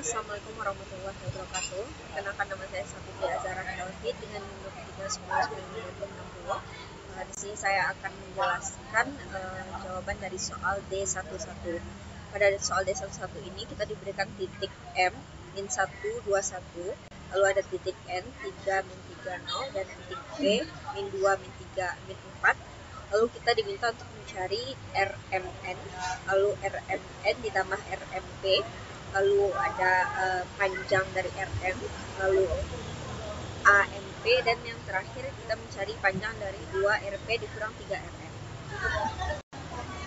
Assalamualaikum warahmatullahi wabarakatuh. Perkenalkan, nama saya Safitri Azhara Tauhid dengan nomor 39960. Di sini saya akan menjelaskan jawaban dari soal D11. Pada soal D11 ini kita diberikan titik M min 1, 2, 1, lalu ada titik N 3, min 3, 0, dan titik P min 2, min 3, min 4. Lalu kita diminta untuk mencari RMN, lalu RMN ditambah RMP, lalu ada panjang dari RM, lalu AMP, dan yang terakhir kita mencari panjang dari 2RP dikurang 3RM.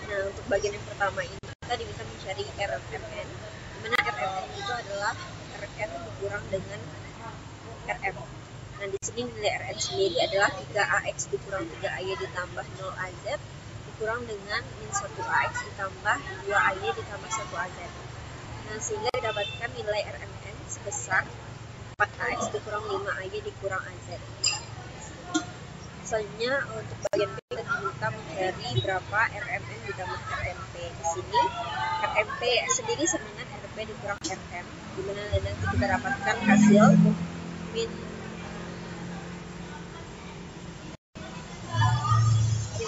Nah, untuk bagian yang pertama ini kita diminta mencari RMN, dimana RMN itu adalah RM dikurang dengan RM. Nah, di sini nilai Rn sendiri adalah 3AX dikurang 3AY ditambah 0AZ dikurang dengan min 1AX ditambah 2AY ditambah 1AZ. Nah, sehingga didapatkan nilai RMN sebesar 4AX dikurang 5AY dikurang AZ. Selanjutnya untuk bagian B kita diminta mencari berapa RMN ditambah RMP. Di sini RMP sendiri sama dengan RP dikurang RM, di mana nanti kita dapatkan hasil min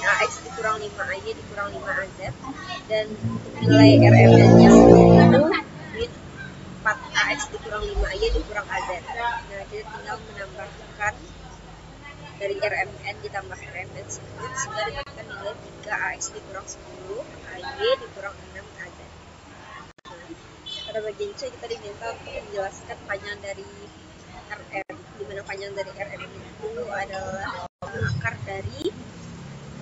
AX dikurang 5AY dikurang 5AZ, dan nilai RMN-nya sendiri itu min 4AX dikurang 5AY dikurang AZ. Nah, kita tinggal menambahkan dari RMN ditambah RMN sendiri sehingga dapatkan nilai 3AX dikurang 10AY dikurang 6AZ. Nah, pada bagian C kita diminta untuk menjelaskan panjang dari RM, di mana panjang dari RM itu adalah akar dari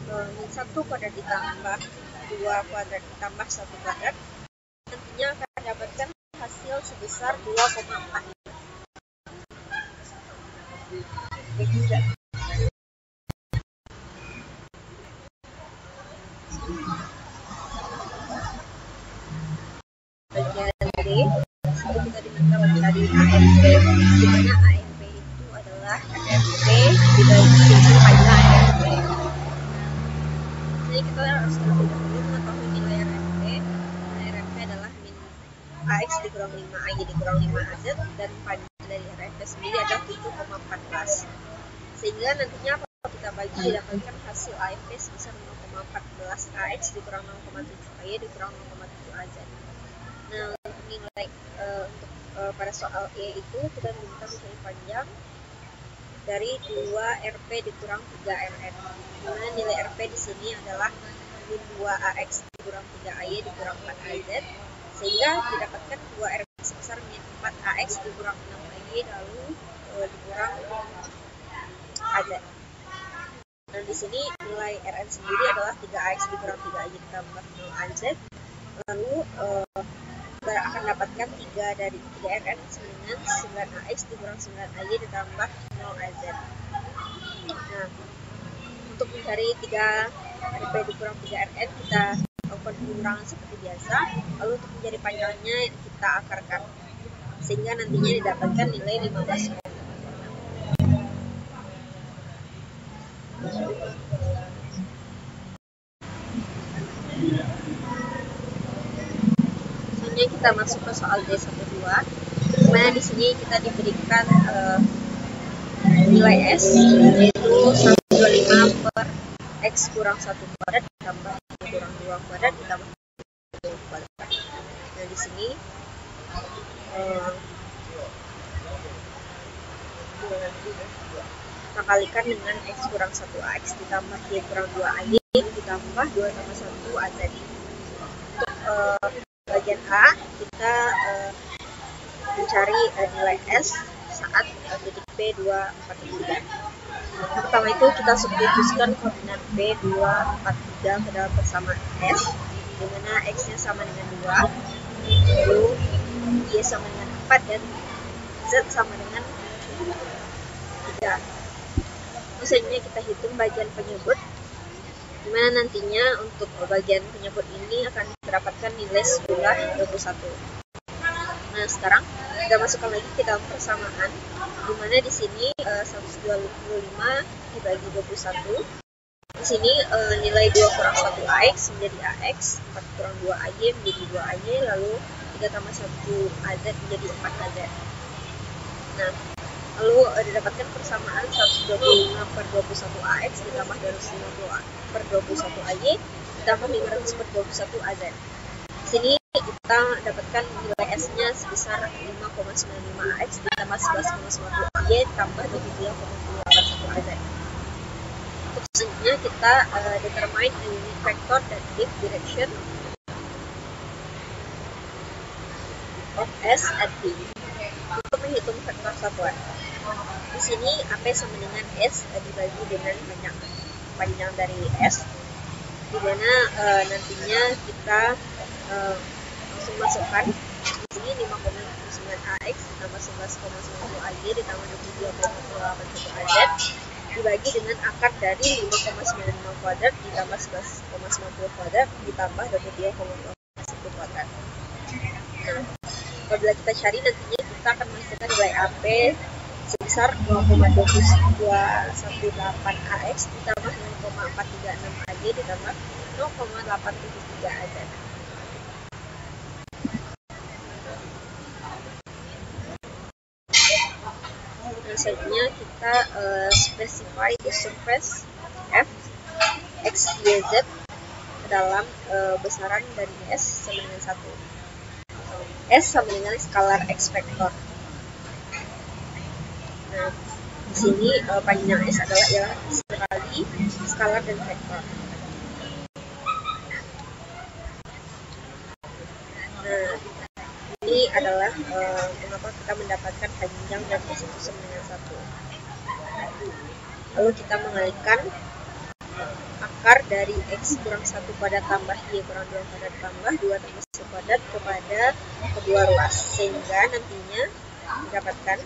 min 1 kuadrat ditambah 2 kuadrat ditambah 1 kuadrat, nantinya akan mendapatkan hasil sebesar 2,4. Bagian D, disitu kita diminta mencari AMP, di mana AMP itu adalah RMP dibagi dengan panjang RMP. Jadi kita harus terlebih dahulu mengetahui nilai RMP. Nilai RMP adalah min AX dikurang 5AY dikurang 5AZ, dan panjang dari RMP sendiri adalah 7,14. Sehingga nantinya kalau kita bagi didapatkan hasil AMP sebesar 0,14 AX dikurang 0,7 AY dikurang 0,7 AZ. Nah, untuk nilai pada soal E itu kita diminta mencari panjang dari 2RP dikurang 3RN. Dimana nilai RP di sini adalah min 2AX dikurang 3AY dikurang 4AZ, sehingga didapatkan 2RP sebesar min 4AX dikurang 6AY lalu dikurang AZ. Dan di sini nilai Rn sendiri adalah 3AX dikurang 3AY ditambah 0AZ, lalu kita akan dapatkan 3 dari 3Rn dengan 9AX dikurang 9AY ditambah 0AZ. Nah, untuk mencari 3RP dikurang 3Rn kita lakukan pengurangan seperti biasa, lalu untuk mencari panjangnya kita akarkan sehingga nantinya didapatkan nilai 15. Selanjutnya kita masuk ke soal D12, dimana di sini kita diberikan nilai S yaitu 125 per X kurang 1 kuadrat ditambah kurang 2 kuadrat ditambah 2 kuadrat. Nah, di sini kita kalikan dengan X kurang 1AX ditambah Y kurang 2AY ditambah 2 tambah 1 AZ. Untuk bagian A kita mencari nilai S saat titik P 2, 4, 3. Pertama itu kita substitusikan koordinat P 2, 4, 3 ke dalam persamaan S, dimana X nya sama dengan 2, lalu Y sama dengan 4, dan Z sama dengan 3. Terus selanjutnya kita hitung bagian penyebut, dimana nantinya untuk bagian penyebut ini akan mendapatkan nilai sejumlah 21. Nah, sekarang kita masukkan lagi ke dalam persamaan, dimana di sini 125 dibagi 21. Di sini nilai 2 kurang 1 AX menjadi AX, 4 kurang 2 AY menjadi 2 AY, lalu 3 tambah 1 AZ menjadi 4 AZ. Nah, lalu didapatkan persamaan 125 per 21 AX ditambah 250 per 21 AY ditambah 500 per 21 AZ. Di sini kita dapatkan nilai S-nya sebesar 5,95 AX ditambah 11,90 AY ditambah 23,81 AZ. Untuk selanjutnya kita determine a unit vector that give direction of S at D. Untuk menghitung vektor satuan. Di sini AP sama dengan S dibagi dengan panjang dari S, di mana nantinya kita langsung masukkan di sini 5,9 AX ditambah 11,90 AY ditambah 23,81 AZ dibagi dengan akar dari 5,95 kuadrat ditambah 11,90 kuadrat ditambah 23,81 kuadrat. Nah, apabila kita cari nantinya kita akan menghasilkan nilai AP sebesar 0,218 AX ditambah 0,436 AY ditambah 0,873 AZ. Nah, selanjutnya kita specify the surface F X, Y, Z dalam besaran dari S sama dengan 1. S sama dengan skalar X vektor. Nah, di sini panjang S adalah ialah sekali skalar dan vektor. Nah, ini adalah mengapa kita mendapatkan panjang dan S itu sama dengan 1. Lalu kita mengalihkan akar dari X kurang 1 kuadrat tambah Y kurang 2 kuadrat tambah 2 tambah 1 kuadrat kepada kedua ruas, sehingga nantinya mendapatkan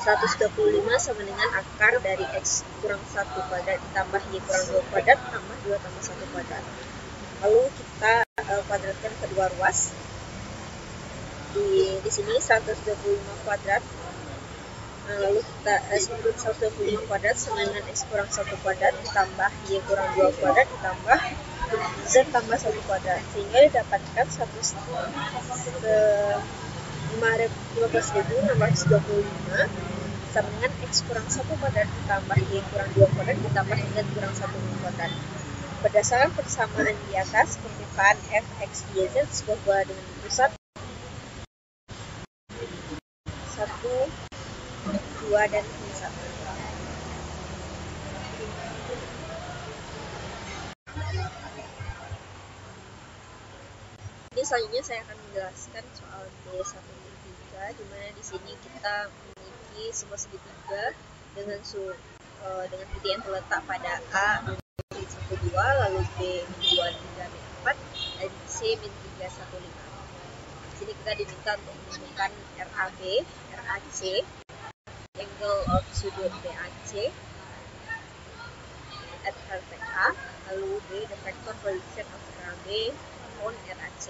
125 sama dengan akar dari X kurang 1 kuadrat ditambah Y kurang 2 kuadrat tambah 2 tambah 1 kuadrat. Lalu kita kuadratkan kedua ruas. Di sini 125 kuadrat. Lalu kita 125 kuadrat sama dengan X kurang 1 kuadrat ditambah Y kurang 2 kuadrat ditambah Z tambah 1 kuadrat, sehingga didapatkan 15.625 sama dengan X kurang 1 kuadrat ditambah Y kurang 2 kuadrat ditambah Z kurang 1 kuadrat. Berdasarkan persamaan di atas, permukaan F, X, Y, Z sebuah bola dengan pusat 1, 2, dan 1. Ini selanjutnya saya akan menjelaskan soal D1-3, di mana di sini kita memiliki sebuah segitiga dengan titik yang terletak pada A min 1, 2, lalu B min 2, 3, min 4, dan C min 3, 1, 5. Di sini kita diminta untuk menentukan RAB, RAC, angle of sudut BAC at vertex A, lalu B the vector projection of RAB on RAC.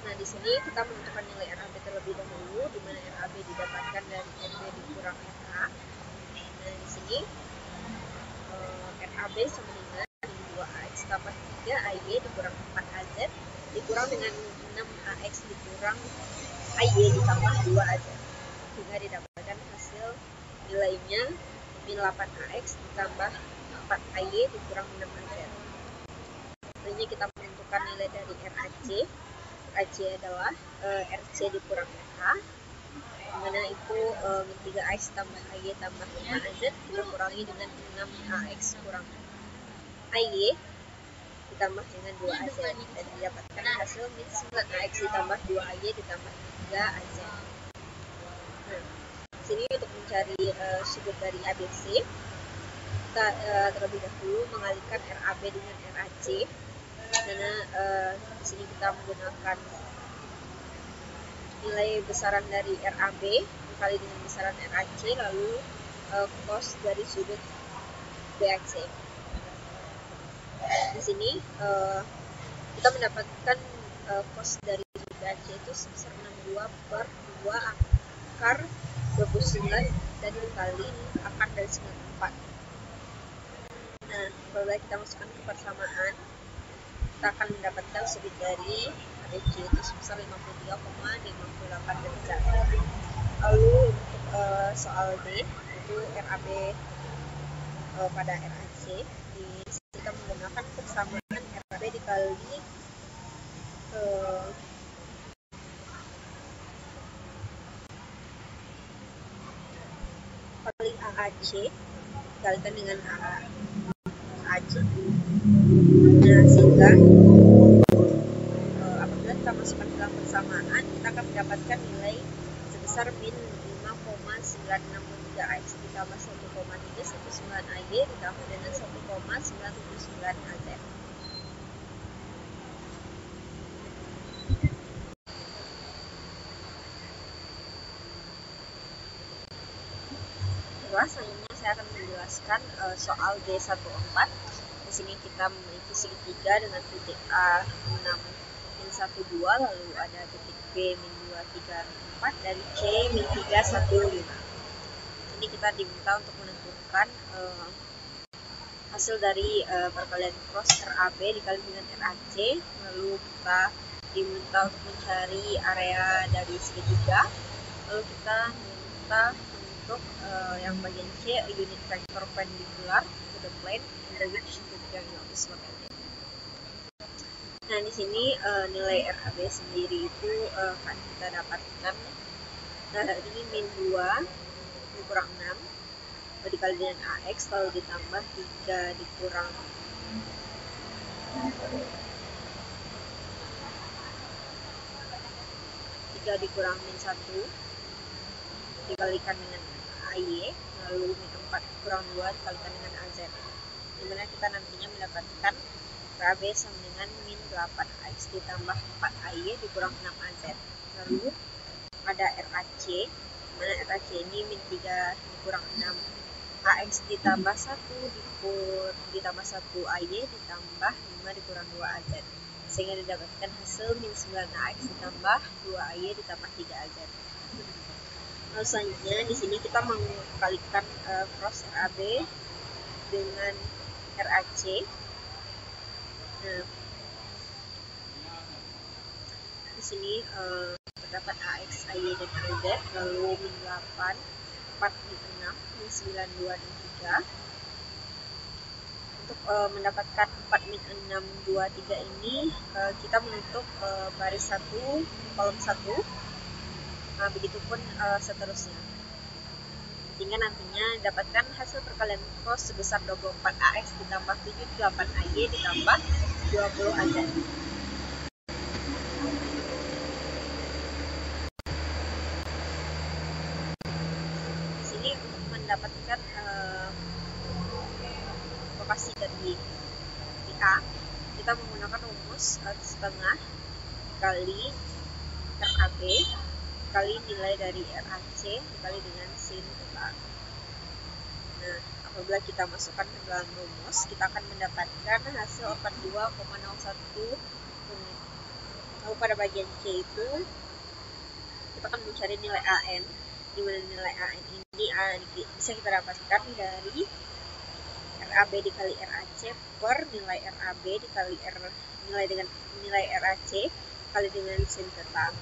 Nah, di sini kita menentukan nilai RAB terlebih dahulu, di mana RAB didapatkan dari MB dikurang RA. Nah, di sini RAB sama dengan min 2AX tambah 3AY dikurang 4AZ dikurang dengan 6AX dikurang AY ditambah 2AZ, hingga didapatkan hasil nilainya min 8AX ditambah 4AY dikurang 6AZ. Selanjutnya kita menentukan nilai dari RAC. RAC adalah RC dikurang RA, dimana itu min 3AX tambah AY tambah 5AZ kita kurangi dengan 6AX kurang AY ditambah dengan 2AZ, dan didapatkan hasil min 9AX ditambah 2AY ditambah 3AZ. Nah, sini untuk mencari sudut dari ABC, kita terlebih dahulu mengalihkan RAB dengan RAC, karena di sini kita menggunakan nilai besaran dari RAB dikali dengan besaran RAC, lalu cos dari sudut BAC. Di sini kita mendapatkan cos dari sudut BAC itu sebesar 62 per 2 akar 29 dan dikali akar dari 94. Nah, kalau kita masukkan ke persamaan, kita akan mendapatkan sudut dari ABC itu sebesar 53,58 derajat. Lalu untuk soal D itu RAB pada RAC, di sini kita menggunakan persamaan RAB dikali AAC dikalikan dengan AAC. Nah, sehingga apabila kita masukkan dalam persamaan, kita akan mendapatkan nilai sebesar min 5,9623 AX ditambah 1,319 AY ditambah dengan 1,979 AZ. Selanjutnya saya akan menjelaskan soal D14. Di sini kita memiliki segitiga dengan titik A 6 min 12, lalu ada titik B min 2 3 min 4 dan C min 3 1 5. Ini kita diminta untuk menentukan hasil dari perkalian cross RAB dikali dengan RAC, lalu kita diminta untuk mencari area dari segitiga, lalu kita minta untuk yang bagian C unit vector perpendicular to the plane in the which the triangle is located. Nah, di sini nilai RAB sendiri itu akan kita dapatkan dari min 2 dikurang 6 dikali dengan AX, lalu ditambah 3 dikurang 3 dikurang min 1 dikalikan dengan AY, lalu min 4 kurang 2 dikalikan dengan AZ, dimana kita nantinya mendapatkan RAB sama dengan min 8 AX ditambah 4 AY dikurang 6 AZ. Lalu ada RAC, dimana RAC ini min 3 dikurang 6 AX ditambah 1 ditambah 1 AY ditambah 5 dikurang 2 AZ, sehingga didapatkan hasil min 9 AX ditambah 2 AY ditambah 3 AZ. Lalu selanjutnya di sini kita mengkalikan cross RAB dengan RAC. Nah, di sini terdapat AX, AY dan AZ, lalu min 8, 4 min 6, min 9, 2 dan 3. Untuk mendapatkan 4 min 6, 2, 3 ini kita menutup baris 1, kolom 1. Nah, begitupun seterusnya, sehingga nantinya dapatkan hasil perkalian cross sebesar 24 AX ditambah 78 AY ditambah 20 AZ. Di sini untuk mendapatkan lokasi dari A, kita menggunakan rumus setengah kali RAB kali nilai dari RAC dikali dengan sin theta. Nah, apabila kita masukkan ke dalam rumus, kita akan mendapatkan hasil 42,01 unit. Lalu pada bagian C itu kita akan mencari nilai AN, di mana nilai AN ini bisa kita dapatkan dari RAB dikali RAC per nilai RAB dikali nilai RAC kali dengan sin theta.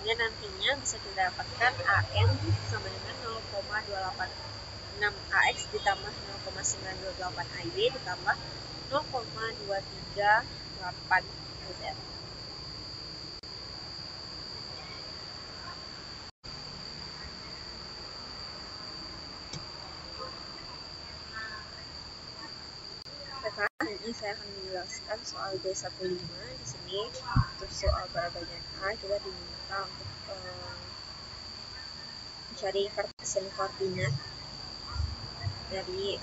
Hingga nantinya bisa kita dapatkan AN sama dengan 0,286 AX ditambah 0,928 AY ditambah 0,238 AZ. Selanjutnya saya akan menjelaskan soal D15. Di sini untuk soal pada bagian A kita diminta untuk mencari Cartesian koordinat dari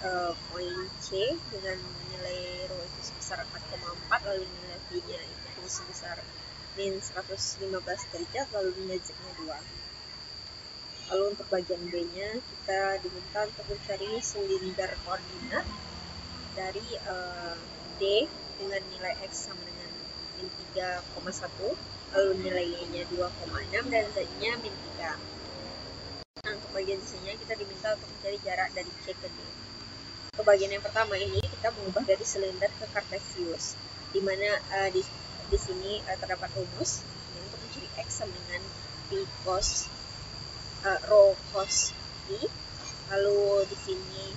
poin C dengan nilai rho itu sebesar 4,4, lalu nilai V-nya itu sebesar min 115 derajat, lalu nilai Z-nya 2. Lalu untuk bagian B-nya kita diminta untuk mencari silinder koordinat dari D dengan nilai X sama dengan min 3,1, lalu nilai Y-nya 2,6 dan Z-nya min 3. Nah, untuk bagian C-nya kita diminta untuk mencari jarak dari C ke D. Untuk bagian yang pertama ini kita mengubah dari silinder ke kartesius. dimana di sini terdapat rumus untuk mencari x sama dengan p cos rho cos i. Lalu di sini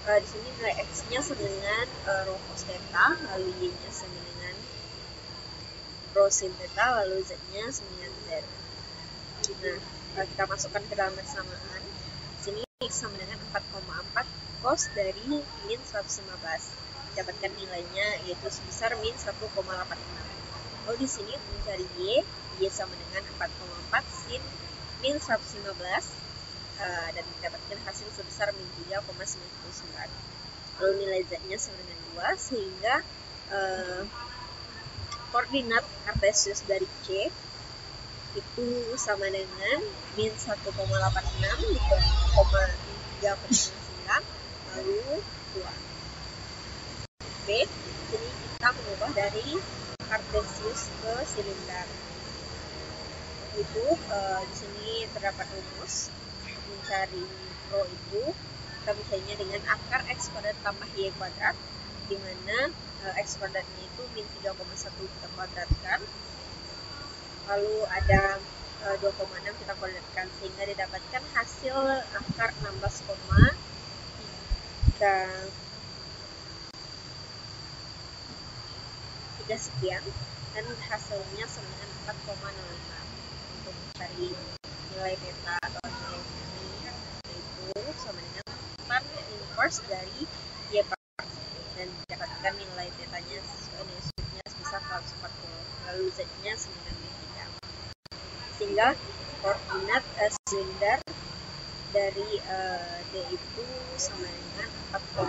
nilai x-nya sama dengan rho cos theta, lalu y-nya sama dengan rho sin theta, lalu z-nya sama dengan z. Nah, kita masukkan ke dalam persamaan. Sini x sama dengan 4,4 cos dari min 115. Dapatkan nilainya yaitu sebesar min 1,86. Lalu di sini mencari y sama dengan 4,4 sin min 115 dan mendapatkan hasil sebesar min 3,99. Lalu nilai z-nya sama dengan 2 sehingga koordinat kartesius dari C itu sama dengan min 1,86 ditambah 3,9 lalu 2. B, jadi kita mengubah dari kartesius ke silinder. Itu di sini terdapat rumus mencari rho itu kita mencarinya dengan akar x kuadrat tambah y kuadrat, di mana x kuadratnya itu min 3,1 kita kuadratkan, lalu ada 2,6 kita kuadratkan sehingga didapatkan hasil akar 16,3 sekian, dan hasilnya sama dengan 4,05. Untuk mencari nilai beta atau nilai ini itu sama dengan tan inverse dari y dan didapatkan nilai betanya sesuai dengan struknya sebesar 140, lalu z-nya sama dengan 3, sehingga koordinat silinder dari D itu sama dengan 4,05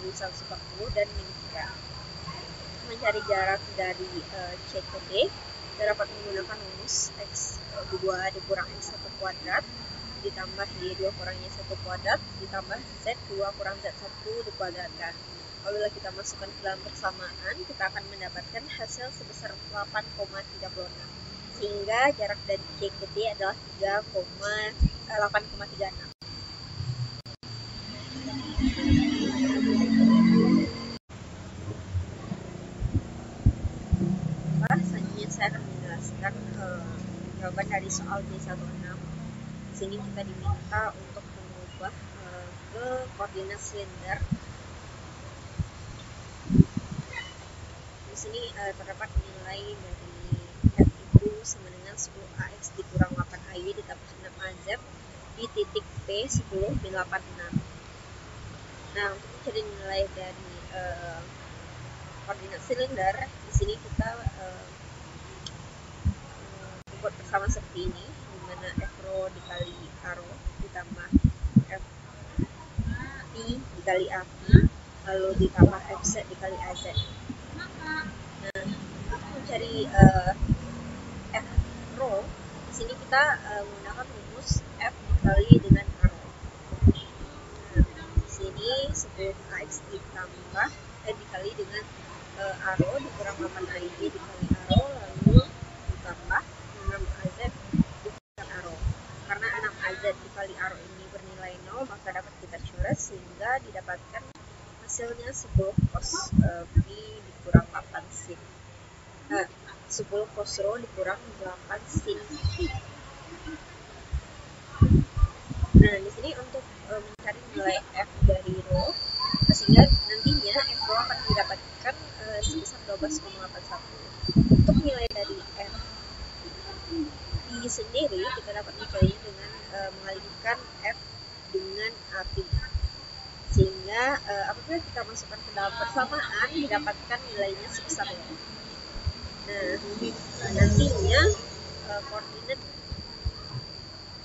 lalu 140 dan min 3. Mencari jarak dari C ke D kita dapat menggunakan rumus x2 dikurang x1 kuadrat ditambah y2 kurang y1 kuadrat ditambah z2 kurang z1 dikuadratkan. Apabila kita masukkan ke dalam persamaan, kita akan mendapatkan hasil sebesar 8,36 sehingga jarak dari C ke D adalah 8,36. Selanjutnya saya akan menjelaskan jawaban dari soal B16. Di sini kita diminta untuk mengubah ke koordinat silinder. Di sini terdapat nilai dari f itu sama dengan 10ax dikurang 8ay ditambah 6az di titik P 10 min 86. Nah, untuk mencari nilai dari koordinat silinder, di sini kita membuat bersama seperti ini, di mana f rho dikali a rho ditambah f p dikali a p lalu ditambah f z dikali a z. Nah, untuk mencari f rho, di sini kita menggunakan rumus f dikali dengan a rho. Nah, di sini 10ax ditambah dikali dengan a rho dikurang 8ay dikali a rho lalu ditambah 6az dikali a rho. Karena 6az dikali a rho ini bernilai 0, maka dapat kita coret sehingga didapatkan hasilnya 10 cos p dikurang 8 sin 10 cos rho dikurang 8 sin p. Nah, di sini untuk mencari nilai f dari rho, sehingga nantinya f rho akan didapatkan sebesar 12,81. Untuk nilai dari f p sendiri kita dapat mencarinya dengan mengalihkan f dengan ap, sehingga apabila kita masukkan ke dalam persamaan didapatkan nilainya sebesar 0. Nah, nantinya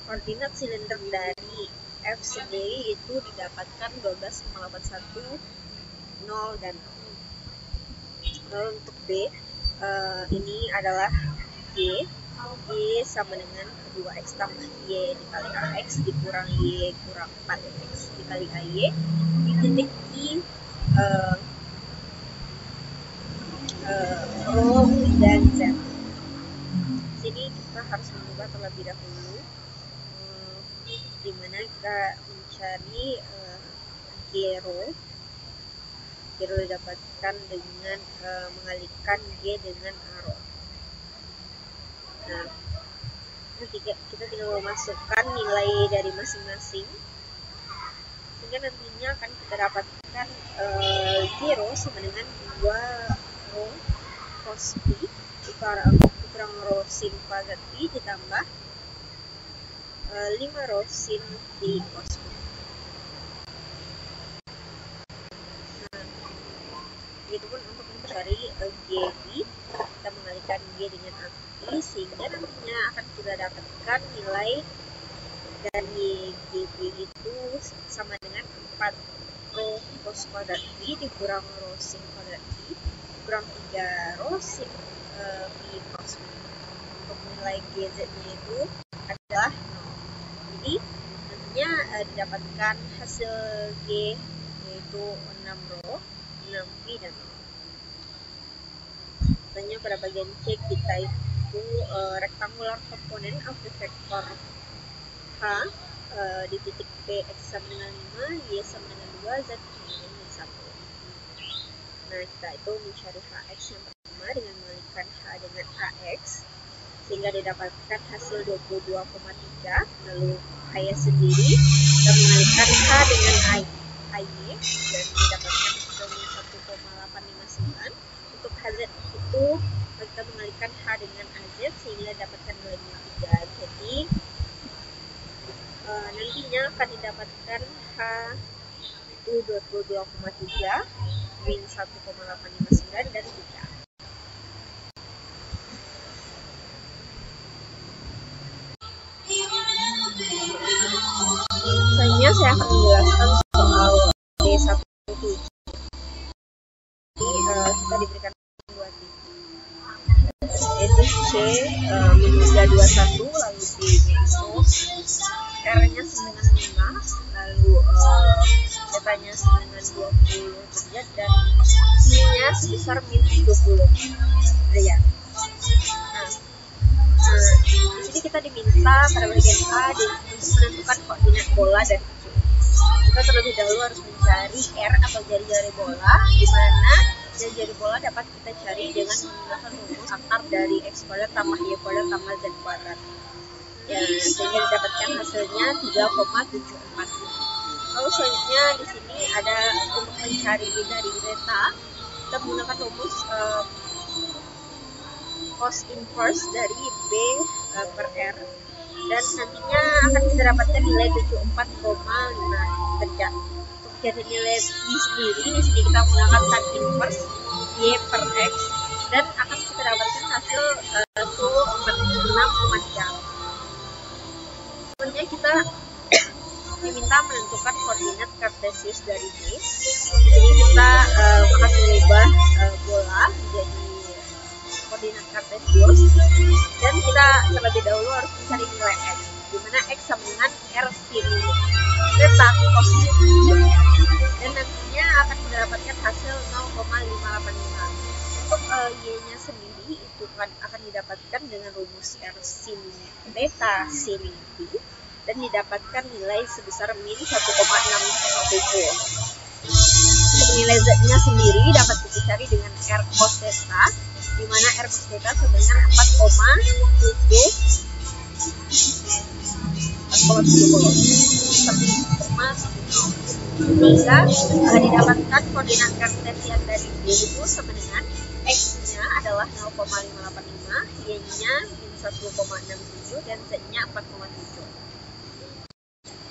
koordinat silinder dari f sendiri itu didapatkan 12,81, 0 dan 0. Lalu untuk B ini adalah y sama dengan 2x tambah y dikali ax dikurang y kurang 4x dikali ay di titik I rho dan z. Sini kita harus mengubah terlebih dahulu, di mana kita mencari g rho Zero didapatkan dengan mengalihkan G dengan arrow. Nah, kita tinggal memasukkan nilai dari masing-masing, sehingga nantinya akan kita dapatkan zero sama dengan 2 row cos P kurang row sin kuadrat P ditambah 5 row sin P cos P. Begitupun untuk mencari GB, kita mengalihkan G dengan API, sehingga nantinya akan kita dapatkan nilai dari GB itu sama dengan 4 row cos kuadrat P dikurang row sin kuadrat P kurang 3 row sin P cos P. Untuk nilai GZ-nya itu adalah 0. Jadi nantinya didapatkan hasil G yaitu 6 row, 6P dan 0. Tanya pada bagian C kita itu rectangular component of the vector H di titik P X sama dengan 5, Y sama dengan 2, Z sama dengan 1. Nah, kita itu mencari HX yang pertama dengan mengalihkan H dengan AX, sehingga didapatkan hasil 22,3, lalu HY sendiri kita mengalihkan H dengan AY dan didapatkan hasilnya 1,859. Untuk HZ itu kita mengalihkan H dengan AZ sehingga dapatkan nilainya 3. Jadi nantinya akan didapatkan H itu 22,3 min 1,859 dan 3. Selanjutnya saya akan menjelaskan soal D17. Kita diberikan 2 titik, yaitu C minus 21, lalu D nya itu R-nya sama dengan 5, lalu θ-nya sama dengan 20 derajat dan I-nya sebesar min 70 derajat. Di sini kita diminta pada bagian A menentukan koordinat bola dari Q. Kita terlebih dahulu harus mencari R atau jari-jari bola, di mana jari-jari bola dapat kita cari dengan menggunakan rumus akar dari X kuadrat tambah Y kuadrat tambah Z kuadrat. Ya, sehingga didapatkan hasilnya 3,74. Lalu selanjutnya di sini ada untuk mencari dari theta, kita menggunakan rumus cos inverse dari B per R, dan nantinya akan kita dapatkan nilai 74,5 derajat. Untuk jadi nilai I sendiri, di sini kita menggunakan tan inverse Y per X dan akan kita dapatkan hasil 46,3. Selanjutnya kita diminta menentukan koordinat kartesius dari B. Di sini kita akan mengubah bola menjadi koordinat kartesius, dan kita terlebih dahulu harus mencari nilai X, di mana X sama dengan R sin theta cos θ, dan nantinya akan mendapatkan hasil 0,585. Untuk Y-nya sendiri itu akan didapatkan dengan rumus R sin theta sin P dan didapatkan nilai sebesar min 1,617. Untuk nilai Z-nya sendiri dapat kita cari dengan R cos theta, di mana R cos theta sama dengan 4,70 sehingga didapatkan koordinat kartesian dari B itu sama dengan X-nya adalah 0,585, Y-nya min 1,67 dan Z-nya 4,7.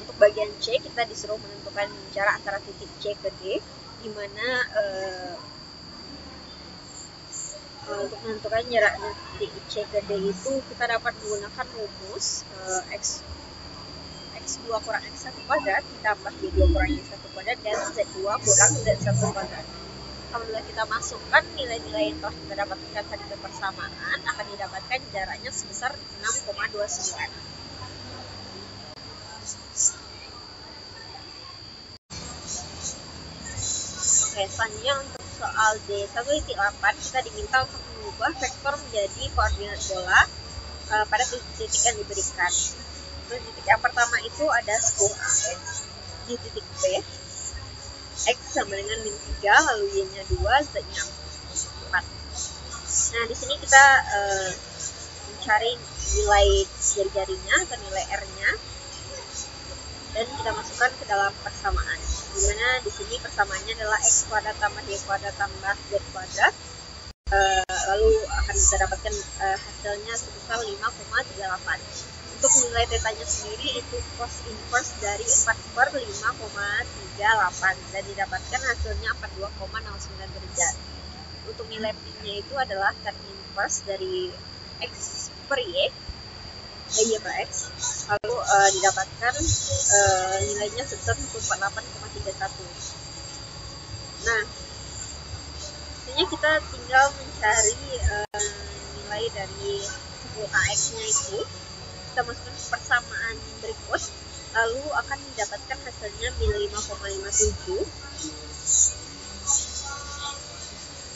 Untuk bagian C kita disuruh menentukan jarak antara titik C ke D, di mana untuk menentukan jaraknya titik C ke D itu kita dapat menggunakan rumus X2 kurang X1 kuadrat ditambah Y2 kurang Y1 kuadrat dan Z2 kurang Z1 kuadrat. Apabila kita masukkan nilai-nilai yang telah kita dapatkan tadi ke persamaan, akan didapatkan jaraknya sebesar 6,29. Oke, selanjutnya untuk soal D1,8 kita diminta untuk mengubah vektor menjadi koordinat bola pada titik-titik yang diberikan. Di titik yang pertama itu ada 10 AX, di titik B X sama dengan min 3, lalu Y-nya 2, Z-nya 4. Nah, di sini kita mencari nilai jari-jarinya atau nilai R-nya, dan kita masukkan ke dalam persamaan. Dimana di sini persamaannya adalah X kuadrat tambah Y kuadrat tambah Z kuadrat. Lalu akan kita dapatkan hasilnya sebesar 5,38. Untuk nilai tetanya sendiri itu cos inverse dari 4/5,38 dan didapatkan hasilnya 42,09 derajat. Untuk nilai P-nya itu adalah tan inverse dari X per Y, Y per X, lalu didapatkan nilainya sebesar 48,31. Nah, sebenarnya kita tinggal mencari nilai dari 10AX-nya itu. Kita masukkan ke persamaan berikut, lalu akan mendapatkan hasilnya min 5,57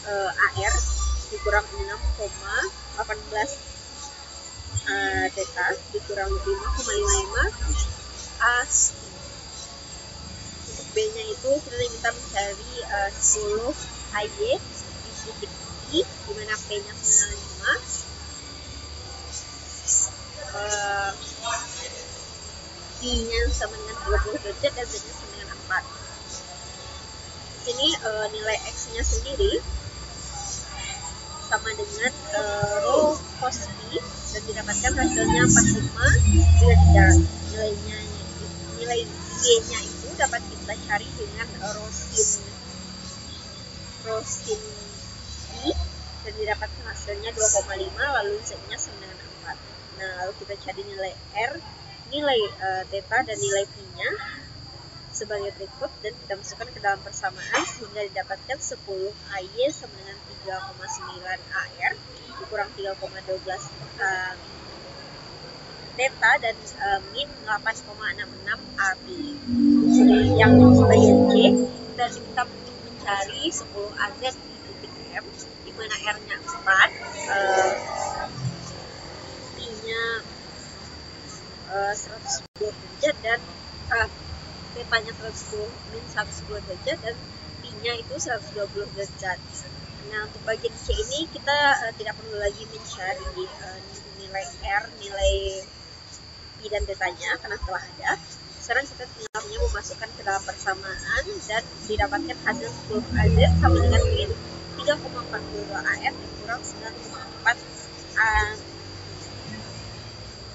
AR dikurang 6,18 theta dikurang 5,55 AS. Untuk B-nya itu kita diminta mencari 10 AY di titik I, dimana P-nya 95, I-nya sama dengan 30 derajat dan Z-nya sama dengan 4. Di sini nilai X-nya sendiri sama dengan rho cos P dan didapatkan hasilnya 45 derajat. Nilai Y-nya itu dapat kita cari dengan rho sin I dan didapatkan hasilnya 2,5, lalu Z-nya sama dengan 4. Nah, lalu kita cari nilai R, nilai theta dan nilai P-nya sebagai berikut, dan kita masukkan ke dalam persamaan sehingga didapatkan 10 AY sama dengan 3,9 AR dikurang 3,12 theta dan min 8,66 AP. Yang bagian C kita diminta untuk mencari 10 AZ di titik M, di mana R-nya 4, P-nya 110 derajat dan theta-nya 110 derajat dan P-nya itu 120 derajat. Nah, untuk bagian C ini kita tidak perlu lagi mencari nilai R, nilai P dan theta-nya karena telah ada. Sekarang kita tinggal memasukkan ke dalam persamaan dan didapatkan hasil 10 AZ sama dengan min 3,42 AF dikurang 9,4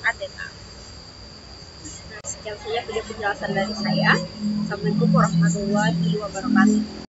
ATK. Nah, sekian saja video penjelasan dari saya. Assalamualaikum warahmatullahi wabarakatuh.